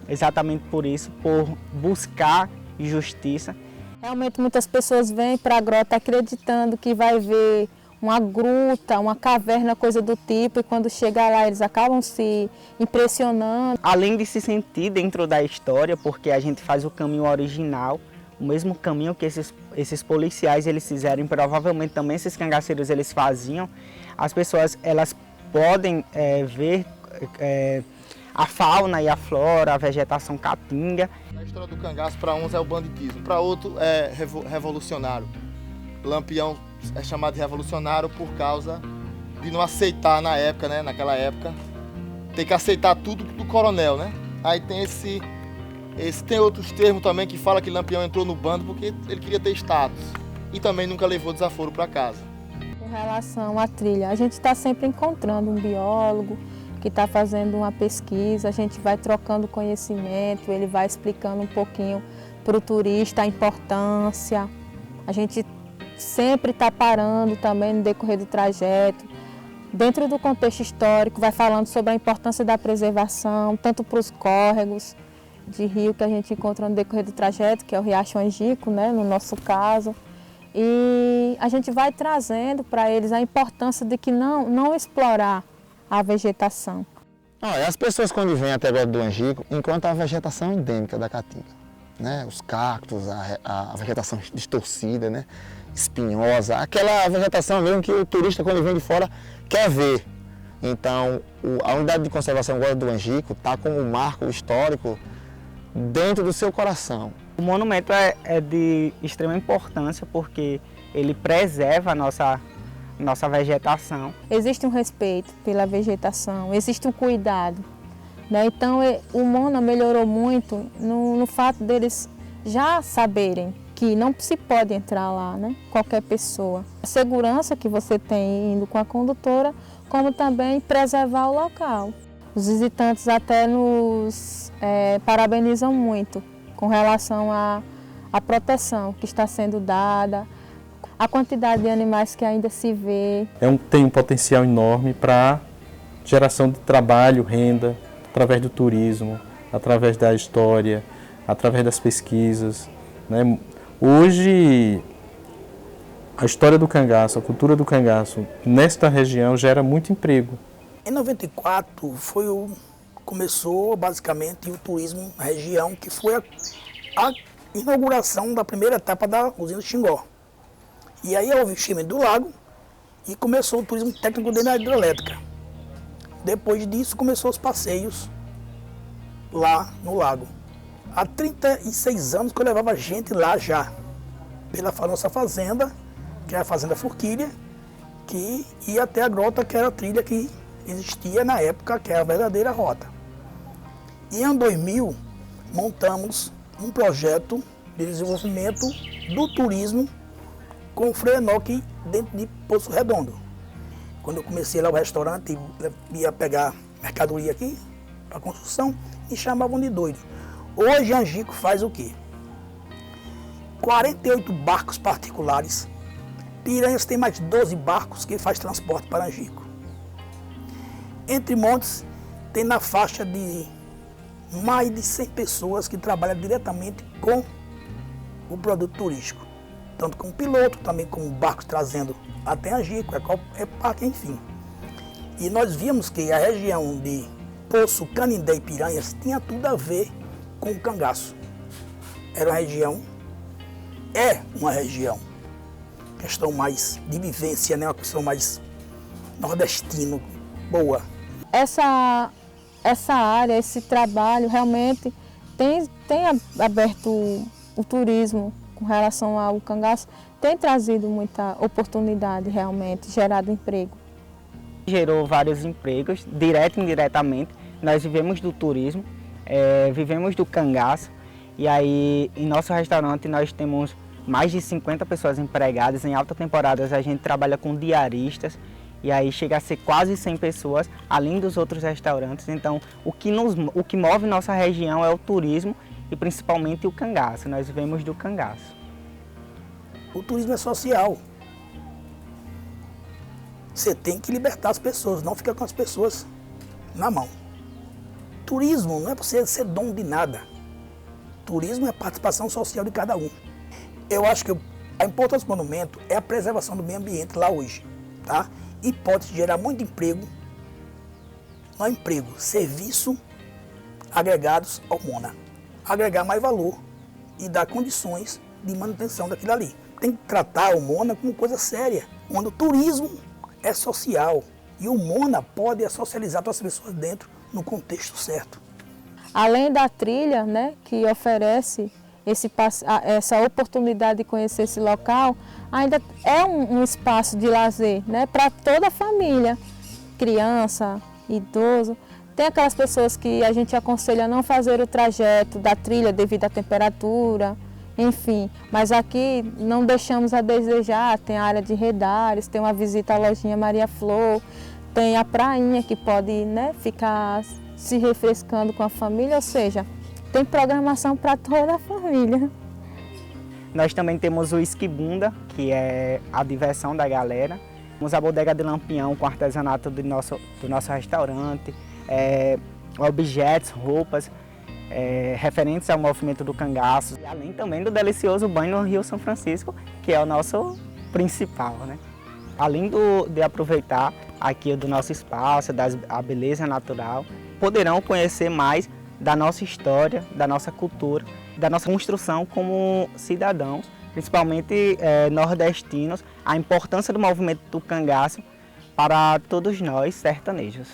exatamente por isso, por buscar justiça. Realmente muitas pessoas vêm para a grota acreditando que vai ver uma gruta, uma caverna, coisa do tipo, e quando chega lá eles acabam se impressionando. Além de se sentir dentro da história, porque a gente faz o caminho original, o mesmo caminho que esses policiais eles fizeram, e provavelmente também esses cangaceiros eles faziam. As pessoas elas podem ver a fauna e a flora, a vegetação caatinga. A história do cangaço para uns é o banditismo, para outro é revolucionário. Lampião é chamado de revolucionário por causa de não aceitar na época, né? Naquela época, tem que aceitar tudo do coronel, né? Aí tem tem outros termos também que fala que Lampião entrou no bando porque ele queria ter status e também nunca levou desaforo para casa. Com relação à trilha, a gente está sempre encontrando um biólogo que está fazendo uma pesquisa, a gente vai trocando conhecimento, ele vai explicando um pouquinho para o turista a importância. A gente sempre está parando também no decorrer do trajeto. Dentro do contexto histórico, vai falando sobre a importância da preservação, tanto para os córregos de rio que a gente encontra no decorrer do trajeto, que é o Riacho Angico, né, no nosso caso. E a gente vai trazendo para eles a importância de que não explorar a vegetação. As pessoas quando vêm até a Grota do Angico encontram a vegetação endêmica da Caatinga, né? Os cactos, a vegetação distorcida, né? Espinhosa, aquela vegetação mesmo que o turista quando vem de fora quer ver. Então a unidade de conservação Grota do Angico está como um marco histórico dentro do seu coração. O monumento é de extrema importância porque ele preserva a nossa vegetação. Existe um respeito pela vegetação, existe um cuidado, né? Então o Mona melhorou muito no fato deles já saberem que não se pode entrar lá, né? Qualquer pessoa. A segurança que você tem indo com a condutora, como também preservar o local. Os visitantes até nos parabenizam muito com relação à proteção que está sendo dada, a quantidade de animais que ainda se vê. Tem um potencial enorme para geração de trabalho, renda, através do turismo, através da história, através das pesquisas, né? Hoje, a história do cangaço, a cultura do cangaço, nesta região gera muito emprego. Em 94 começou basicamente o turismo na região, que foi a inauguração da primeira etapa da usina Xingó. E aí houve o enchimento do lago e começou o turismo técnico dentro da hidrelétrica. Depois disso começou os passeios lá no lago. Há 36 anos que eu levava gente lá já, pela nossa fazenda, que era a Fazenda Forquilha, que ia até a grota, que era a trilha que existia na época, que era a verdadeira rota. E em 2000 montamos um projeto de desenvolvimento do turismo com o Frei Enoque dentro de Poço Redondo. Quando eu comecei lá o restaurante, ia pegar mercadoria aqui para construção, me chamavam de doido. Hoje Angico faz o quê? 48 barcos particulares. Piranhas tem mais 12 barcos que faz transporte para Angico. Entre Montes tem na faixa de mais de 100 pessoas que trabalham diretamente com o produto turístico. Tanto como piloto, também como barcos trazendo até Angico, parque, enfim. E nós vimos que a região de Poço, Canindé e Piranhas tinha tudo a ver com o cangaço. Era uma região, questão mais de vivência, né? Uma questão mais nordestino, boa. Essa área, esse trabalho realmente tem aberto o turismo com relação ao cangaço, tem trazido muita oportunidade realmente, gerado emprego. Gerou vários empregos, direto e indiretamente. Nós vivemos do turismo, vivemos do cangaço, e aí em nosso restaurante nós temos mais de 50 pessoas empregadas. Em alta temporada a gente trabalha com diaristas, e aí chega a ser quase 100 pessoas, além dos outros restaurantes. Então o que move nossa região é o turismo e principalmente o cangaço. Nós vivemos do cangaço. O turismo é social. Você tem que libertar as pessoas, não ficar com as pessoas na mão. Turismo não é para você ser dono de nada. Turismo é a participação social de cada um. Eu acho que a importância do monumento é a preservação do meio ambiente lá hoje, tá? E pode gerar muito emprego, não emprego, serviço agregados ao Mona. Agregar mais valor e dar condições de manutenção daquilo ali. Tem que tratar o Mona como coisa séria, onde o turismo é social e o Mona pode socializar todas as pessoas dentro no contexto certo. Além da trilha, né, que oferece essa oportunidade de conhecer esse local, ainda é um espaço de lazer, né, para toda a família, criança, idoso. Tem aquelas pessoas que a gente aconselha a não fazer o trajeto da trilha devido à temperatura, enfim. Mas aqui não deixamos a desejar, tem a área de redares, tem uma visita à lojinha Maria Flor, tem a prainha que pode, né, ficar se refrescando com a família, ou seja, tem programação para toda a família. Nós também temos o Esquibunda, que é a diversão da galera. Temos a Bodega de Lampião com artesanato do nosso restaurante, objetos, roupas referentes ao movimento do cangaço. E além também do delicioso banho no Rio São Francisco, que é o nosso principal, né? Além de aproveitar aqui do nosso espaço, a beleza natural, poderão conhecer mais da nossa história, da nossa cultura, da nossa construção como cidadãos, principalmente nordestinos, a importância do movimento do cangaço para todos nós sertanejos.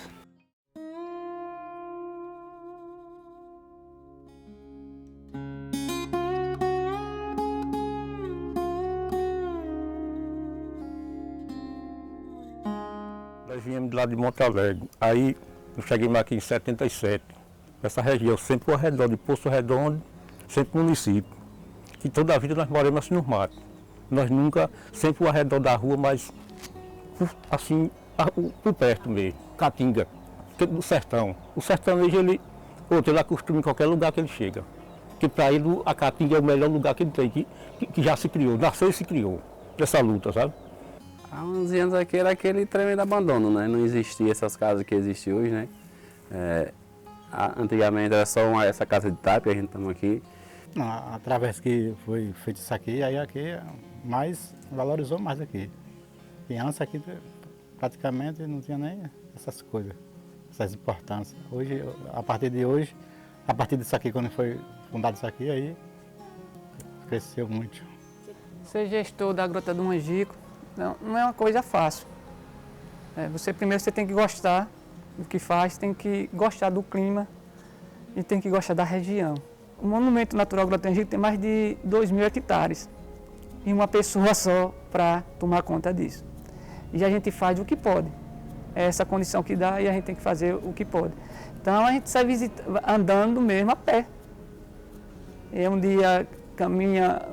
Nós viemos de lá de Monte Alegre, aí nós chegamos aqui em 77. Essa região, sempre ao redor de Poço Redondo, sempre município. E toda a vida nós moramos assim no mato. Nós nunca, sempre ao redor da rua, mas assim, por perto mesmo, Caatinga, do sertão. O sertanejo, ele acostuma em qualquer lugar que ele chega. Porque para ele a Caatinga é o melhor lugar que ele tem, que já se criou, nasceu e se criou, essa luta, sabe? Há uns anos aqui era aquele tremendo abandono, né? Não existia essas casas que existem hoje, né? Antigamente era só essa casa de taipa, a gente estamos aqui. Através que foi feito isso aqui, aí aqui mais valorizou mais aqui. E antes aqui praticamente não tinha nem essas coisas, essas importâncias. Hoje, a partir disso aqui, quando foi fundado isso aqui, aí cresceu muito. Ser gestor da Grota do Angico não é uma coisa fácil. Primeiro você tem que gostar do que faz, tem que gostar do clima e tem que gostar da região. O Monumento Natural Grota do Angico tem mais de 2.000 hectares e uma pessoa só para tomar conta disso. E a gente faz o que pode. É essa condição que dá e a gente tem que fazer o que pode. Então a gente sai andando mesmo a pé. Um dia caminha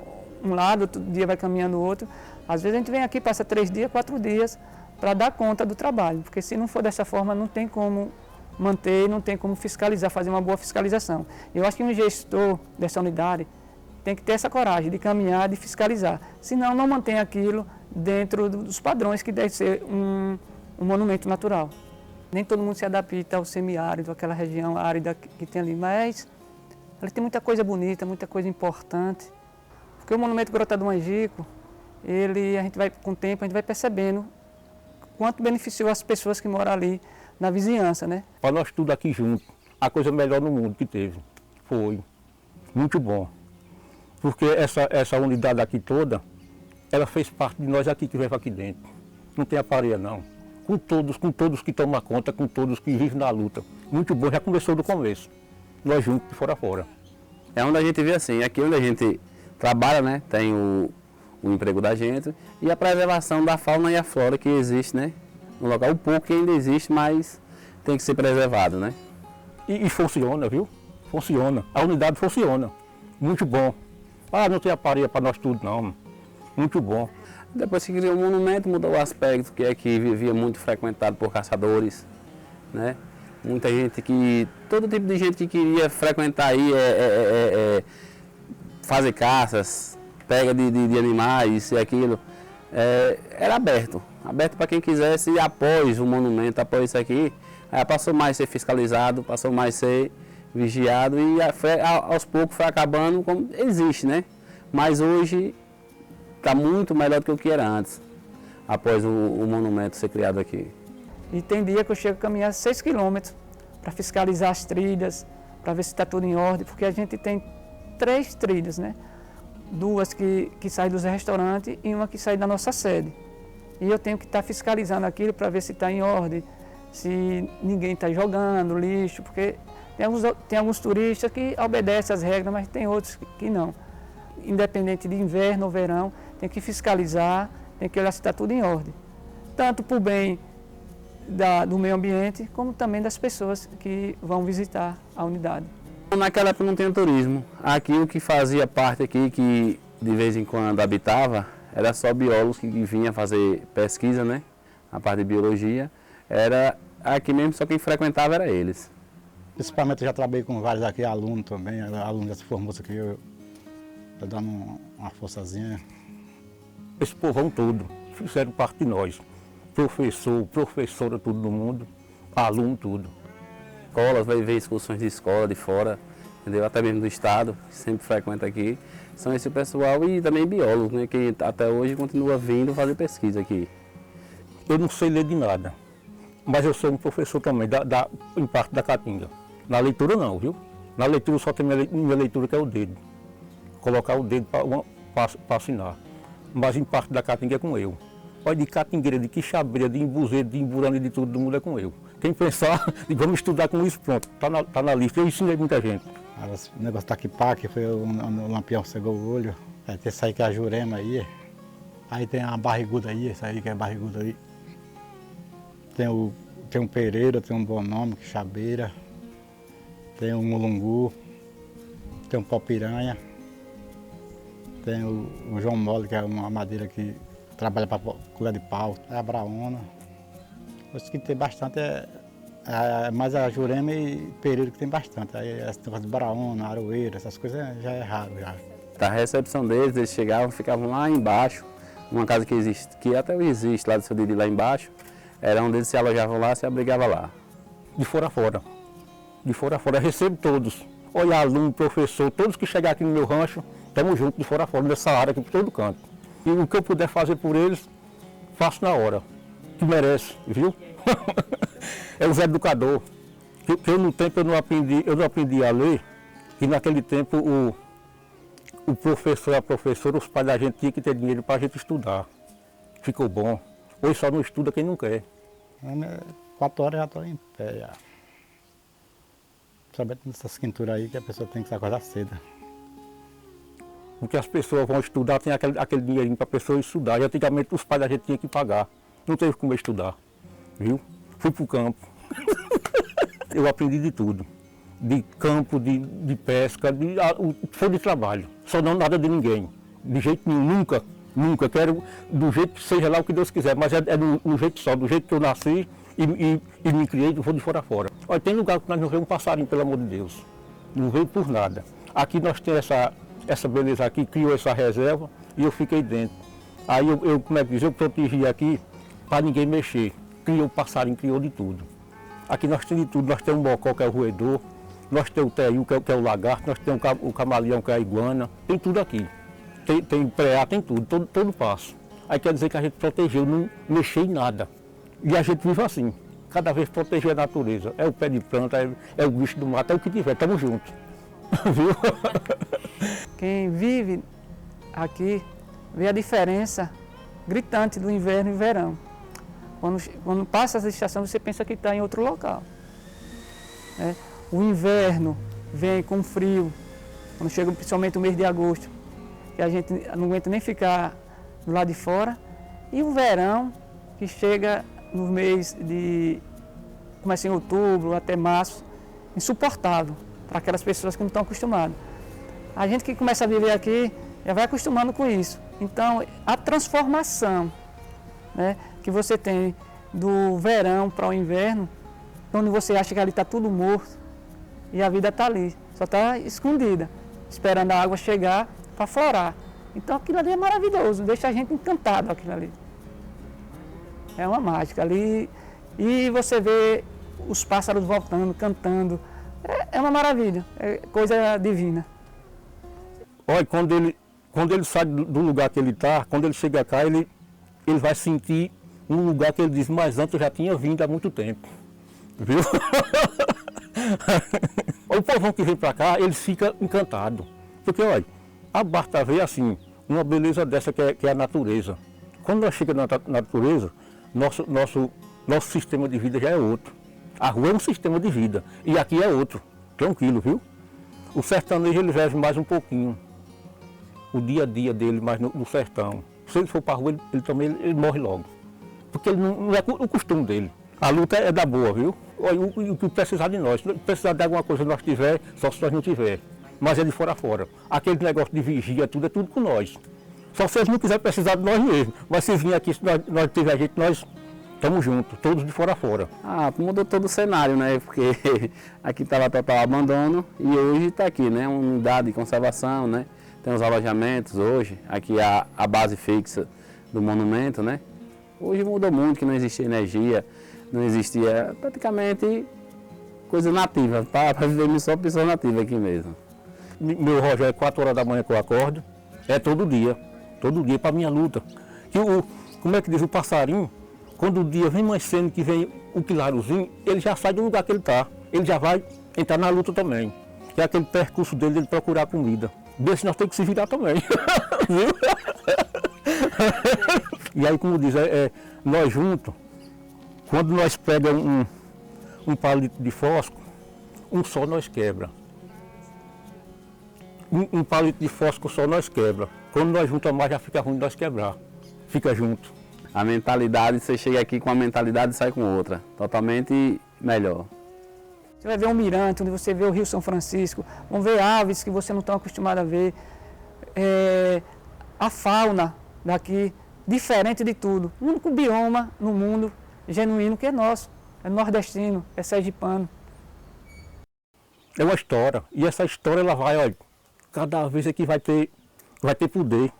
um lado, outro dia vai caminhando o outro. Às vezes a gente vem aqui, passa 3 dias, 4 dias para dar conta do trabalho, porque se não for dessa forma não tem como manter, não tem como fiscalizar, fazer uma boa fiscalização. Eu acho que um gestor dessa unidade tem que ter essa coragem de caminhar, de fiscalizar, senão não mantém aquilo dentro dos padrões que deve ser um monumento natural. Nem todo mundo se adapta ao semiárido, àquela região árida que tem ali, mas ele tem muita coisa bonita, muita coisa importante, porque o Monumento Grota do Angico, a gente vai, com o tempo, a gente vai percebendo quanto beneficiou as pessoas que moram ali na vizinhança, né? Para nós tudo aqui junto, a coisa melhor no mundo que teve. Foi muito bom. Porque essa unidade aqui toda, ela fez parte de nós aqui que vive aqui dentro. Não tem aparelho não. Com todos que tomam conta, com todos que vivem na luta. Muito bom, já começou do começo. Nós juntos, de fora a fora. É onde a gente vê assim, aqui onde a gente trabalha, né? Tem o emprego da gente e a preservação da fauna e a flora que existe, né? No local, o pouco que ainda existe, mas tem que ser preservado, né? E funciona, viu? Funciona. A unidade funciona. Muito bom. Não tem aparelho para nós tudo, não. Muito bom. Depois que criou o monumento, mudou o aspecto, que aqui vivia muito frequentado por caçadores, né? Muita gente todo tipo de gente que queria frequentar aí, fazer caças, pega de animais, isso e aquilo, era aberto para quem quisesse, e após o monumento, após isso aqui, passou mais a ser fiscalizado, passou mais a ser vigiado e aos poucos foi acabando como existe, né? Mas hoje está muito melhor do que o que era antes, após o monumento ser criado aqui. E tem dia que eu chego a caminhar 6 quilômetros para fiscalizar as trilhas, para ver se está tudo em ordem, porque a gente tem 3 trilhas, né? 2 que saem dos restaurantes e uma que sai da nossa sede. E eu tenho que estar fiscalizando aquilo para ver se está em ordem, se ninguém está jogando lixo, porque tem alguns turistas que obedecem às regras, mas tem outros que não. Independente de inverno ou verão, tem que fiscalizar, tem que olhar se está tudo em ordem. Tanto para o bem do meio ambiente, como também das pessoas que vão visitar a unidade. Naquela época não tinha turismo. Aqui o que fazia parte aqui, que de vez em quando habitava, era só biólogos que vinham fazer pesquisa, né? A parte de biologia. Era aqui mesmo, só quem frequentava era eles. Principalmente eu já trabalhei com vários aqui, alunos também, aluno já se formou aqui, eu dando uma forçazinha. Esse povão todo fizeram parte de nós. Professor, professora, tudo do mundo, aluno, tudo. Escolas, vai ver excursões de escola de fora, entendeu? Até mesmo do estado, que sempre frequenta aqui. São esse pessoal e também biólogos, né? Que até hoje continua vindo fazer pesquisa aqui. Eu não sei ler de nada, mas eu sou um professor também, em parte da Caatinga. Na leitura não, viu? Na leitura só tem minha leitura que é o dedo. Colocar o dedo para assinar. Mas em parte da Caatinga é com eu. Olha, de catingueira, de quixabeira, de embuzeiro, de emburana, de tudo do mundo é com eu. Quem pensar, vamos estudar com isso, pronto, tá na lista. Eu ensinei muita gente. O negócio da Taquipaque, foi o Lampião cegou o olho. Aí tem essa aí que é a Jurema aí. Aí tem a barriguda aí, essa aí que é a barriguda aí. Tem um Pereira, tem um Bonome, Quixabeira. Tem um Mulungu. Tem um Pau-Piranha. Tem o João Mole, que é uma madeira que trabalha para colher de pau. É a Braona. Acho que tem bastante, mais a Jurema e Pereira que tem bastante. Aí esse negócio de Braona, Aroeira, essas coisas já é raro já. A recepção deles, eles chegavam, ficavam lá embaixo, uma casa que existe, que até existe lá do seu Didi lá embaixo, era onde eles se alojavam lá, se abrigavam lá. De fora a fora. De fora a fora, eu recebo todos. Olha, aluno, professor, todos que chegarem aqui no meu rancho, estamos juntos de fora a fora, nessa área aqui por todo canto. E o que eu puder fazer por eles, faço na hora. Que merece, viu? É o Zé Educador. Que eu no tempo eu não aprendi a ler, e naquele tempo o professor e a professora, os pais da gente tinham que ter dinheiro para a gente estudar. Ficou bom. Hoje só não estuda quem não quer. 4 horas já estou em pé já. Principalmente nessas quinturas aí que a pessoa tem que acordar cedo. Porque as pessoas vão estudar, tem aquele dinheirinho para a pessoa estudar. E antigamente os pais da gente tinham que pagar. Não teve como estudar, viu? Fui para o campo. Eu aprendi de tudo. De campo, de pesca, foi de trabalho. Só não nada de ninguém. De jeito nenhum, nunca. Quero do jeito que seja lá o que Deus quiser, mas é do jeito só, do jeito que eu nasci e me criei, vou de fora a fora. Olha, tem lugar que nós não vemos um passarinho, pelo amor de Deus. Não veio por nada. Aqui nós temos essa beleza aqui, criou essa reserva e eu fiquei dentro. Aí eu como é que diz, eu protegi aqui para ninguém mexer. Criou o passarinho, criou de tudo. Aqui nós temos de tudo, nós temos o mocó, que é o roedor, nós temos o teiu, que é o lagarto, nós temos o camaleão, que é a iguana, tem tudo aqui. Tem preá, tem tudo, todo passo. Aí quer dizer que a gente protegeu, não mexeu em nada. E a gente vive assim, cada vez proteger a natureza. É o pé de planta, é o bicho do mato, é o que tiver, estamos juntos. Viu? Quem vive aqui vê a diferença gritante do inverno e verão. Quando passa essa estação, você pensa que está em outro local. Né? O inverno vem com frio, quando chega principalmente o mês de agosto, que a gente não aguenta nem ficar do lado de fora. E o verão, que chega no mês de, começa em outubro até março, insuportável para aquelas pessoas que não estão acostumadas. A gente que começa a viver aqui já vai acostumando com isso. Então, a transformação, né, que você tem do verão para o inverno, onde você acha que ali está tudo morto e a vida está ali, só está escondida, esperando a água chegar para florar. Então aquilo ali é maravilhoso, deixa a gente encantado aquilo ali. É uma mágica ali. E você vê os pássaros voltando, cantando. É uma maravilha, é coisa divina. Olha, quando ele sai do lugar que ele está, quando ele chega cá, ele vai sentir um lugar que ele diz, mas antes eu já tinha vindo há muito tempo. Viu? O povão que vem para cá, ele fica encantado. Porque, olha, basta ver assim, uma beleza dessa que é a natureza. Quando nós chegamos na natureza, nosso sistema de vida já é outro. A rua é um sistema de vida e aqui é outro, tranquilo, viu? O sertanejo ele vive mais um pouquinho, o dia a dia dele mais no sertão. Se ele for para a rua, ele morre logo, porque ele não é o costume dele. A luta é da boa, viu? O que precisar de nós, se precisar de alguma coisa nós tiver, só se nós não tiver. Mas é de fora a fora. Aquele negócio de vigia, tudo é tudo com nós. Só se eles não quiserem precisar de nós mesmo. Mas se vir aqui, se nós tiver gente, nós estamos juntos, todos de fora a fora. Mudou todo o cenário, né? Porque aqui estava total abandono e hoje está aqui, né? Uma unidade de conservação, né? Tem os alojamentos hoje, aqui a base fixa do monumento, né? Hoje mudou muito, que não existia energia, não existia praticamente coisa nativa, para viver só pessoa nativa aqui mesmo. Meu relógio é 4 horas da manhã que eu acordo, é todo dia para minha luta. Como é que diz o passarinho, quando o dia vem mais cedo, que vem o clarozinho, ele já sai do lugar que ele está, ele já vai entrar na luta também. É aquele percurso dele de procurar comida. Desse nós temos que se virar também, viu? E aí, como diz, nós juntos, quando nós pegamos um palito de fósforo, um só nós quebra. Um palito de fósforo só nós quebra. Quando nós juntamos mais, já fica ruim de nós quebrar. Fica junto. A mentalidade, você chega aqui com uma mentalidade e sai com outra. Totalmente melhor. Você vai ver um mirante, onde você vê o Rio São Francisco, vão ver aves que você não está acostumado a ver. A fauna daqui, diferente de tudo. O único bioma no mundo genuíno que é nosso. É nordestino, é sergipano. É uma história. E essa história ela vai, olha, cada vez aqui vai ter poder.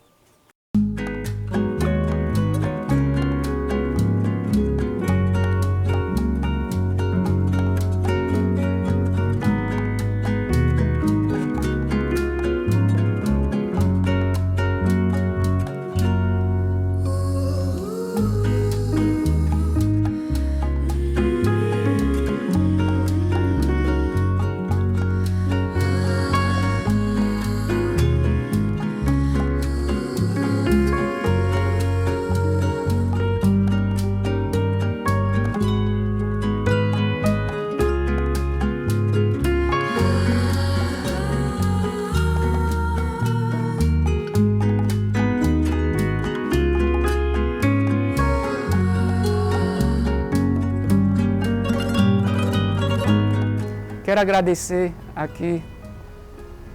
Quero agradecer aqui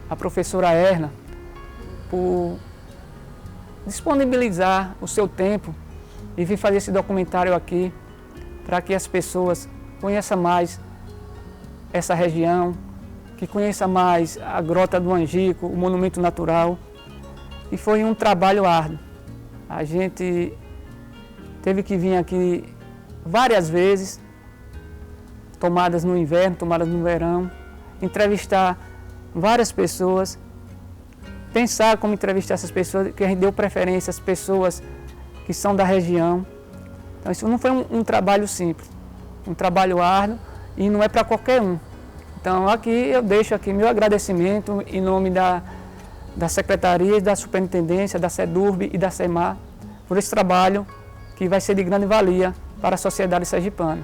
a professora Erna por disponibilizar o seu tempo e vir fazer esse documentário aqui para que as pessoas conheçam mais essa região, que conheçam mais a Grota do Angico, o Monumento Natural. E foi um trabalho árduo. A gente teve que vir aqui várias vezes, tomadas no inverno, tomadas no verão, entrevistar várias pessoas, pensar como entrevistar essas pessoas, que a gente deu preferência às pessoas que são da região. Então isso não foi um trabalho simples, um trabalho árduo e não é para qualquer um. Então aqui eu deixo aqui meu agradecimento em nome da Secretaria, da Superintendência, da SEDURB e da SEMAR por esse trabalho que vai ser de grande valia para a sociedade sergipana.